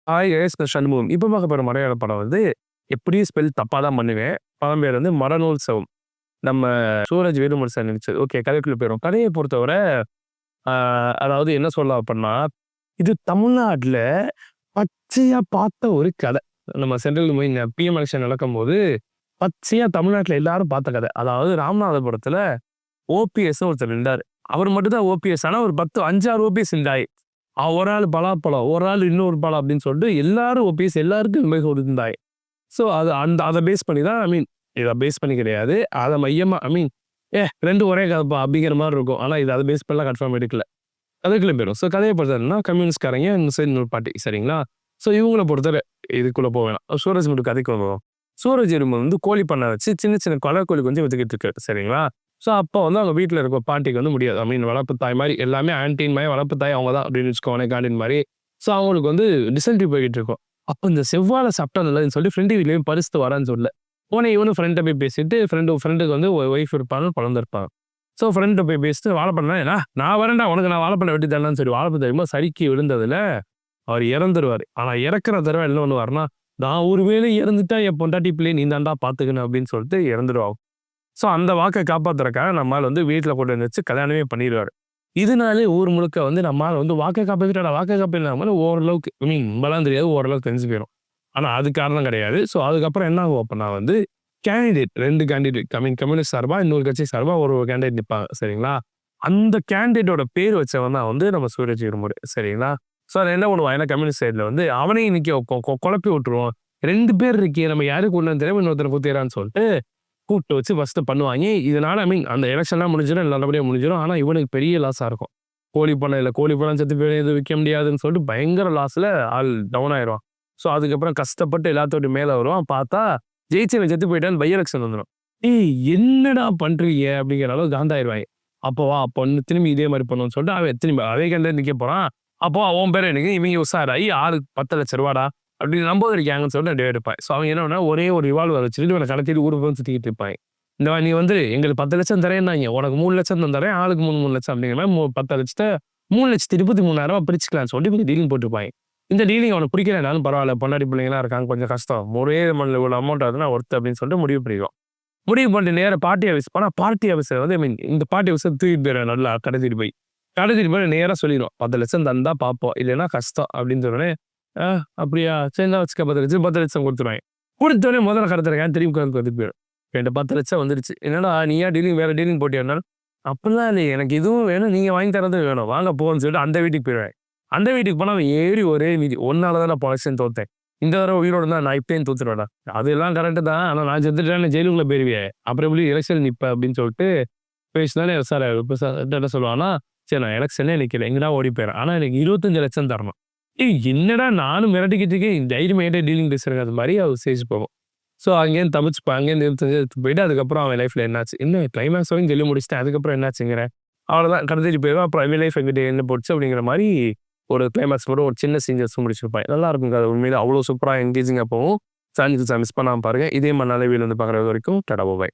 Hi S Shanmugam. இப்ப பார்க்க போற மலையாள படம் வந்து எப்படியும் ஸ்பெல் தப்பா தான் பண்ணுவேன். படம் பேர் வந்து மரணோத்சவம். நம்ம சூரஜ் வேலுமணி சார் நடிச்சது. ஓகே கதைக்குள்ள போயிரும். கதைய பொறுத்தவரை ஆ அதாவது என்ன சொல்லலாம் அப்டின்னா, இது தமிழ்நாட்ல பச்சையா பார்த்த ஒரு கதை. நம்ம சென்ட்ரல் பிஎம் எலக்ஷன் நடக்கும்போது, பச்சையா தமிழ்நாட்ல எல்லாரும் பார்த்த கதை. அதாவது ராமநாதபுரத்துல ஓபிஎஸ்ன்னு ஒருத்தர் இருந்தாரு. அவர் மட்டும் தான் ஓபிஎஸ். ஆனா ஒரு 10, 5, 6 ஓபிஎஸ் இருந்தாய். ஒரு ஆள் பலாப்பழம், ஒரு ஆள் இன்னொரு பழம் அப்படின்னு சொல்லிட்டு எல்லாரும் ஓபிஎஸ் எல்லாருக்கும் மிக இருந்தாய். ஸோ அது அத பேஸ் பண்ணி தான் இத பேஸ் பண்ணி கிடையாது. அத மையமா 2 ஒரே கதைப்பா அப்படிங்கிற மாரி இருக்கும். ஆனா இது அத பேஸ் பண்ணலாம் கன்ஃபார்ம் எடுக்கல. கதைக்குள்ள போயிரும். ஸோ கதைய பொறுத்தவரைன்னா கம்யூனிஸ்ட்காரங்க இந்த சைடு இன்னொரு பார்ட்டி சரிங்களா? ஸோ இவங்கள பொறுத்தவரை இதுக்குள்ள போ வேணாம். சூரஜ் மட்டும் கதைக்கு வருவோம். சூரஜ் எறும்பு வந்து கோழி பண்ண வச்சு சின்ன சின்ன கலர் கோழி கொஞ்சம் வித்துக்கிட்டு இருக்காரு சரிங்களா? ஸோ அப்போ வந்து அவங்க வீட்ல இருக்க பாட்டிக்கு வந்து முடியாது. வளர்ப்பு தாய் மாரி எல்லாமே ஆன்டின் மாரி வளர்ப்பு தாய் அவங்க தான் அப்படின்னு வச்சுக்கோங்களேன் கார்டின் மாரி. ஸோ அவங்களுக்கு வந்து டிசென்ட்ரி போய்க்கிட்டு இருக்கும். அப்போ இந்த செவ்வாழை சாப்பிட்டா நல்லதுன்னு சொல்லி ஃப்ரெண்டு வீட்லயும் பறிச்சுட்டு வரேன்னு சொல்லல. உடனே இவனும் ஃப்ரெண்ட்ட போய் பேசிட்டு ஃப்ரெண்டுக்கு வந்து ஒய்ஃப் இருப்பாங்க, குழந்தை இருப்பாங்க. ஸோ ஃப்ரெண்ட்ட போய் பேசிட்டு வாழைப்பழம் ஏன்னா நான் வரேன்டா உனக்கு நான் வாழைப்பழம் வெட்டி தரேன்னு சொல்லி வாழைப்பழம் தெரியுமா சறுக்கி விழுந்ததுல அவர் இறந்துருவாரு. ஆனா இறக்குற தடவை என்ன பண்ணுவாருன்னா, நான் ஒருவேளை இறந்துட்டா என் பொண்டாட்டி பிள்ளைய நீ தான்டா பாத்துக்கணும் அப்படின்னு சொல்லிட்டு இறந்துருவாங்க. ஸோ அந்த வாக்க காப்பாத்துறதுக்காக நம்மால் வந்து வீட்ல கொண்டு வந்து வச்சு கல்யாணமே பண்ணிருவாரு. இதனாலே ஊர் முழுக்க வந்து நம்மால வந்து வாக்க காப்பாத்திட்டாடா வாக்க காப்பாத்தினால ஓரளவுக்கு ரொம்பலாம் தெரியாது ஓரளவுக்கு தெரிஞ்சு போயிரும். ஆனா அது காரணம் கிடையாது. ஸோ அதுக்கப்புறம் என்ன ஆகும் அப்பன்னா வந்து கேண்டிடேட் 2 கேண்டிடேட் கம்யூனிஸ்ட் சார்பா இன்னொரு கட்சி சார்பா ஒரு கேண்டிடேட் நிப்பாங்க சரிங்களா? அந்த கேண்டிடேட்டோட பேர் வச்சவன் தான் வந்து நம்ம சூரஜ் இருமுடி சரிங்களா? ஸோ அத என்ன பண்ணுவான் ஏன்னா கம்யூனிஸ்ட் சைட்ல வந்து அவனையும் நிக்க குழப்பி விட்டுருவோம். 2 பேர் இருக்கே நம்ம யாருக்கு ஒண்ணுன்னு தெரியாம இன்னொருத்தர குத்திறான்னு சொல்லிட்டு கூப்பிட்டு வச்சு ஃபர்ஸ்ட் பண்ணுவாங்க. இதனால அந்த எலக்ஷன்லாம் முடிஞ்சிடும் நல்லபடியா முடிஞ்சிடும். ஆனா இவனுக்கு பெரிய லாஸா இருக்கும். கோழி பண்ண செத்து போய் எதுவும் விக்க முடியாதுன்னு சொல்லிட்டு பயங்கர லாஸ்ல ஆள் டவுன் ஆயிருவான். ஸோ அதுக்கப்புறம் கஷ்டப்பட்டு எல்லாத்தோட மேல வருவான். பார்த்தா ஜெயிச்சவன் செத்து போயிட்டான்னு பை எலக்ஷன் வந்துரும். "ஏய் என்னடா பண்றீங்க?" அப்படிங்கிற அளவுக்கு காண்டாயிருவாங்க. அப்போ வா அப்போ திரும்பி இதே மாரி பண்ணுவோம்னு சொல்லிட்டு அவன் திரும்பி அதே கேண்டிடேட் நிக்க போறான். அப்போ உன் பேர் எனக்கு இவங்க உஷாராயி ஆளுக்கு ₹10,00,000 அப்படின்னு நம்போது இருக்காங்கன்னு சொல்லிட்டு 2 பேர் இருப்பாங்க. ஸோ அவங்க என்ன பண்ணா ஒரே ஒரு ரிவால்வர் வச்சுட்டு இவன கடத்திட்டு ஊரு பூரா சுத்திக்கிட்டு இருப்பாங்க. இந்த நீ வந்து எங்களுக்கு 10,00,000 தரேன்னாய்ங்க. உனக்கு 3,00,000 தான் தரேன். ஆளுக்கு 3,00,000 அப்படிங்கிற மாரி 10,00,000 3,23,000 பிரிச்சுக்கலாம்னு சொல்லிட்டு இவங்க டீலிங் போட்டுருப்பாங்க. இந்த டீலிங் அவனுக்கு பிடிக்கலனாலும் பரவாயில்ல. பொண்டாட்டி பிள்ளைங்கலாம் இருக்காங்க. கொஞ்சம் கஷ்டம். ஒரே மண்ல இவ்வளோ அமௌண்ட் ஆகுதுன்னா ஒர்த் அப்படின்னு சொல்லிட்டு முடிவு பண்ணிருவான். முடிவு பண்ணிட்டு நேரா பார்ட்டி ஆஃபீஸ் போனா, பார்ட்டி ஆஃபீஸர் வந்து இந்த பார்ட்டி ஆஃபீஸர தூக்கிட்டு போயிடுவாரு நல்லா கடத்திட்டு போய். கடத்திட்டு போய் நேரா சொல்லிருவான். 10,00,000 தந்தா பார்ப்போம். இல்லைன்னா கஷ்டம் அப்படின்னு சொன்னோனே, "ஆ அப்படியா? சரி இந்தா வச்சுக்க 10,00,000 10,00,000 குடுத்துருவாங்க." குடுத்தோனே முதல்ல கடத்துறேன் திரும்பி கடத்திட்டு போயிடும். என்ட்ட 10,00,000 வந்துருச்சு. என்னடா நீயா டீலிங் வேற டீலிங் போட்டியான்னாலும், "அப்படிலாம் இல்லையே. எனக்கு இதுவும் வேணும். நீங்க வாங்கி தர்றதும் வேணும். வாங்க போன்னு" சொல்லிட்டு அந்த வீட்டுக்கு போயிருவாங்க. அந்த வீட்டுக்கு போனா அவன் ஏறி ஒரே மிதி. "உன்னால தான் நான் எலக்ஷன் தோத்தேன். இந்த தடவ உயிரோட இருந்தா நான் இப்பயும் தோத்துருவேன்டா." "அதெல்லாம் கரெக்ட் தான். ஆனா நான் செத்துட்டேன்னு ஜெயிலுக்குள்ள போயிருவியே. அப்புறம் எப்படி எலக்ஷன் நிப்ப?" அப்படின்னு சொல்லிட்டு பேசினாலே சார் இப்ப சார் என்ன சொல்லுவான்னா, "சரி நான் எலக்ஷனே நிக்கல. எங்கடா ஓடி போயிறேன். ஆனா எனக்கு 25,00,000 தரணும்." ஏய் என்னடா நானும் மிரட்டிக்கிட்டு இருக்கேன். தைரியமா என்ட்ட டீலிங் பேசுறேங்க அது மாரி அவர் ஸ்டேஜ் போகும். ஸோ அங்கேருந்து தப்பிச்சுப்பான். அங்கேருந்து 25 எடுத்துட்டு போயிட்டு அதுக்கப்புறம் அவன் லைஃப்ல என்னாச்சு? என்ன கிளைமாக்ஸ் வரைக்கும் சொல்லி முடிச்சுட்டேன். அதுக்கப்புறம் என்னாச்சுங்கிறேன்? அவ்வளோதான் கடத்திட்டு போயிருவான். அப்புறம் அவன் லைஃப் எங்கிட்ட என்ன போச்சு அப்படிங்கிற மாரி ஒரு கிளைமாக்ஸ் மட்டும் ஒரு சின்ன சீன் வச்சு முடிச்சிருப்பாங்க. நல்லா இருக்குங்க. அது உண்மையிலே அவ்வளோ சூப்பரா என்கேஜிங்கா போகும். சான்ஸ் மிஸ் பண்ணாம பாருங்க. இதே மாரி நல்ல வீடியோ வந்து பார்க்குறது வரைக்கும் டாடா பாய்.